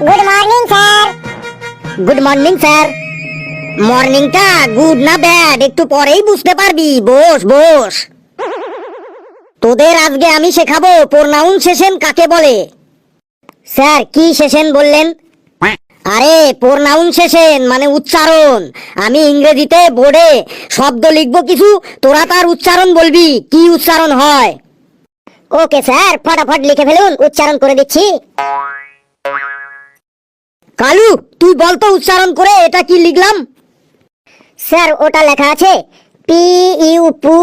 Good morning sir. Good morning sir. মর্নিংটা good না bad একটু পরেই বুঝতে পারবি। বস বস। তোদের আজকে আমি শেখাবো প্রোনাউন্সিয়েশন কাকে বলে। স্যার কি সেশন বললেন? আরে প্রোনাউন্সিয়েশন মানে উচ্চারণ। আমি ইংরেজিতে বোর্ডে শব্দ লিখবো কিছু, তোরা তার উচ্চারণ বলবি কি উচ্চারণ হয়। ওকে স্যার, ফটাফট লিখে ফেলুন, উচ্চারণ করে দিচ্ছি। কালু তুই বলতো উচ্চারণ করে এটা কি লিখলাম। স্যার ওটা লেখা আছে পি ইউ পু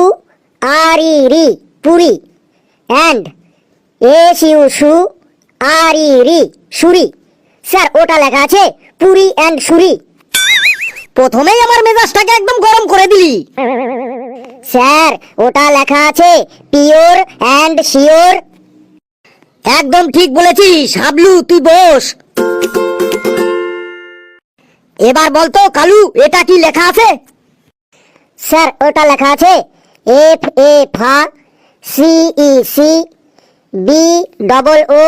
আর ই রি পুরি অ্যান্ড এস ইউ সু আর ই রি সুরি। স্যার ওটা লেখা আছে পুরি অ্যান্ড সুরি। প্রথমেই আমার মেজাজটাকে একদম গরম করে দিলি। স্যার ওটা লেখা আছে পিওর অ্যান্ড শিওর। একদম ঠিক বলেছিস হাবলু, তুই বস। এবার বলতো কালু এটা কি লেখা আছে। স্যার ওটা লেখা আছে এফ এ ফা C E C B double O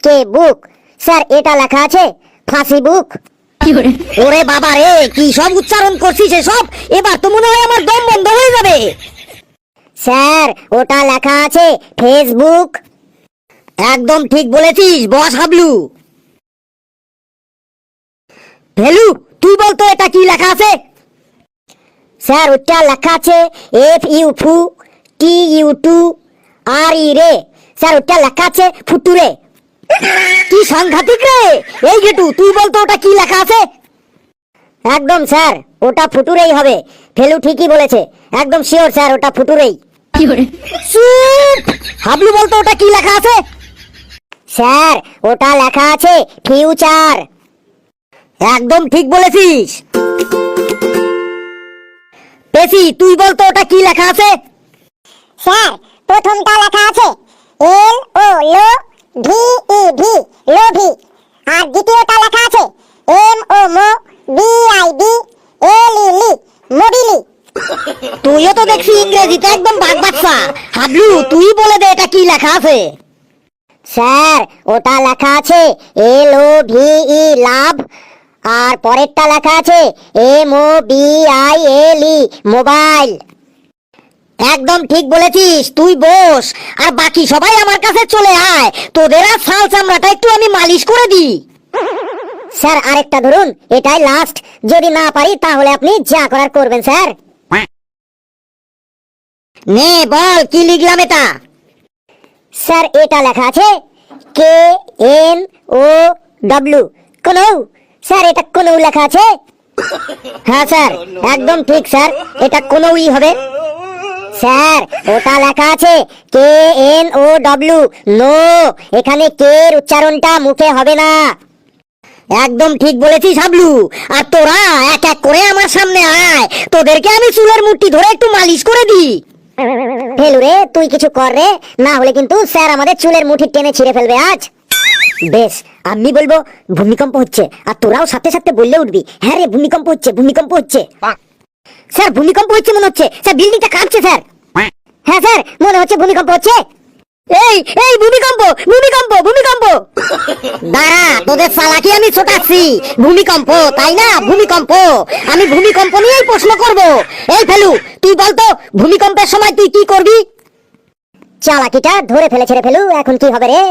K book. Sir এটা লেখা আছে ফাঁসি বুক। ওরে বাবা রে, কি সব উচ্চারণ করছিস এসব, এবার তো মনে হয় আমার দম বন্ধ হয়ে যাবে। স্যার ওটা লেখা আছে ফেসবুক। একদম ঠিক বলেছিস, বস হাবলু। ভেলু তুই বলতো এটা কি লেখা আছে। স্যার ওটা লেখা আছে এফ ইউ ফু টি ইউ টু আর ই রে। স্যার ওটা লেখা আছে ফুতুরে। কি সাংঘাতিক রে। এই গেটু তুই বলতো ওটা কি লেখা আছে। একদম স্যার ওটা ফুটুরেই হবে। ফেলু ঠিকই বলেছে, একদম শিওর স্যার ওটা ফুটুরেই। চুপ। হাবলু বলতো ওটা কি লেখা আছে। স্যার ওটা লেখা আছে ফিউচার। একদম ঠিক বলেছিস। পেসি তুই বলতো ওটা কি লেখা আছে। স্যার প্রথমটা লেখা আছে এল ও লো ভি ই ভি লোভি। আর দ্বিতীয়টা লেখা আছে এম ও মো B I B L E লি মোবিলি। তুইও তো দেখছি ইংরেজিতে একদম বাগ বাচ্চা। হাবলু তুই বলে দে এটা কি লেখা আছে। স্যার ওটা লেখা আছে এল ও ভি ই লাভ। আর পরেরটা লেখা আছে M O B I L E mobile. একদম ঠিক বলেছিস, তুই বস। আর বাকি সবাই আমার কাছে চলে আয়, তোদের আর ছাল চামড়াটা একটু আমি মালিশ করে দিই। স্যার আরেকটা ধরুন, এটাই লাস্ট। যদি না পারি তাহলে আপনি যা করার করবেন স্যার। নে বল কি লিখলাম এটা। স্যার এটা লেখা আছে কে এন ও ডব্লিউ কনৌ। স্যার এটা কনৌ লেখা আছে। হ্যাঁ স্যার একদম ঠিক স্যার, এটা কোনই হবে। স্যার ওটা লেখা আছে K N O W know. এখানে কে এর উচ্চারণটা মুখে হবে না। একদম ঠিক বলেছিস হাবলু। আর তোরা এক এক করে আমার সামনে আয়, তোদেরকে আমি চুলের মুঠি ধরে একটু মালিশ করে দিই। ফেলুরে তুই কিছু কর রে, না হলে কিন্তু স্যার আমাদের চুলের মুঠি টেনে ছিঁড়ে ফেলবে আজ। বেশ আমি বলবো ভূমিকম্প হচ্ছে, আর তোরাও সাথে সাথে বললে উঠবি হ্যাঁ রে ভূমিকম্প হচ্ছে ভূমিকম্প হচ্ছে। স্যার ভূমিকম্প হচ্ছে মনে হচ্ছে, স্যার বিল্ডিংটা কাঁপছে স্যার। হ্যাঁ স্যার মনে হচ্ছে ভূমিকম্প হচ্ছে। এই এই ভূমিকম্প ভূমিকম্প ভূমিকম্প। দাঁড়া তোদের চালাকি আমি ছোটাচ্ছি। ভূমিকম্প তাই না, ভূমিকম্প। আমি ভূমিকম্প নিয়েই প্রশ্ন করব। এই ফেলু তুই বলতো ভূমিকম্পের সময় তুই কি করবি। চালাকিটা ধরে ফেলেছে রে ফেলু, এখন কি হবে রে।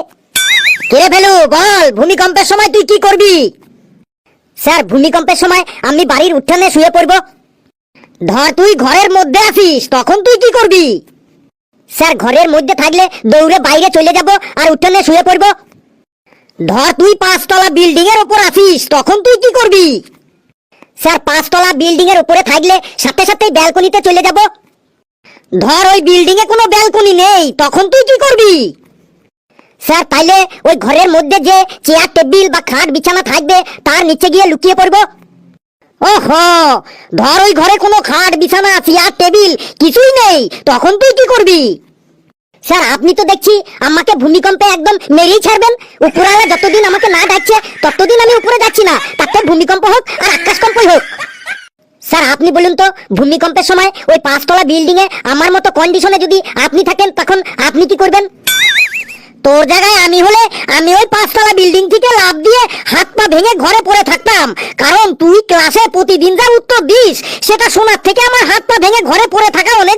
কে ফেলু বল ভূমিকম্পের সময় তুই কি করবি। স্যার ভূমিকম্পের সময় আমি বাড়ির উঠানে শুয়ে পড়ব। ধর তুই ঘরের মধ্যে আছিস, তখন তুই কি করবি। স্যার ঘরের মধ্যে থাকলে দৌড়ে বাইরে চলে যাব আর উঠানে শুয়ে পড়ব। ধর তুই 5 তলা বিল্ডিং এর উপর আছিস, তখন তুই কি করবি। স্যার 5 তলা বিল্ডিং এর উপরে থাকলে সাথে সাথে ব্যালকনিতে চলে যাব। ধর ওই বিল্ডিং এ কোনো ব্যালকনি নেই, তখন তুই কি করবি। স্যার তাইলে ওই ঘরের মধ্যে যে চেয়ার টেবিল বা খাট বিছানা থাকবে তার নিচে গিয়ে লুকিয়ে পড়ব। ওহো, ধর ওই ঘরে কোনো খাট বিছানা চেয়ার টেবিল কিছুই নেই, তখন তুই কি করবি। স্যার আপনি তো দেখছি আমাকে ভূমিকম্পে একদম মেরেই ছাড়বেন। উপরওয়ালা যতদিন আমাকে না ডাকছে ততদিন আমি উপরে যাচ্ছি না, তাতে ভূমিকম্প হোক আর আকাশকম্পই হোক। স্যার আপনি বলুন তো, ভূমিকম্পের সময় ওই 5 তলা বিল্ডিং এ আমার মতো কন্ডিশনে যদি আপনি থাকেন, তখন আপনি কি করবেন? তোর জায়গায় আমি হলে আমি ওই 5 তলা বিল্ডিং থেকে লাফ দিয়ে হাত পা ভেঙে ঘরে পড়ে থাকতাম। কারণ তুই ক্লাসে প্রতিদিন যা উত্তর দিস সেটা শোনার থেকে আমার হাত পা ভেঙে ঘরে পড়ে থাকা অনেক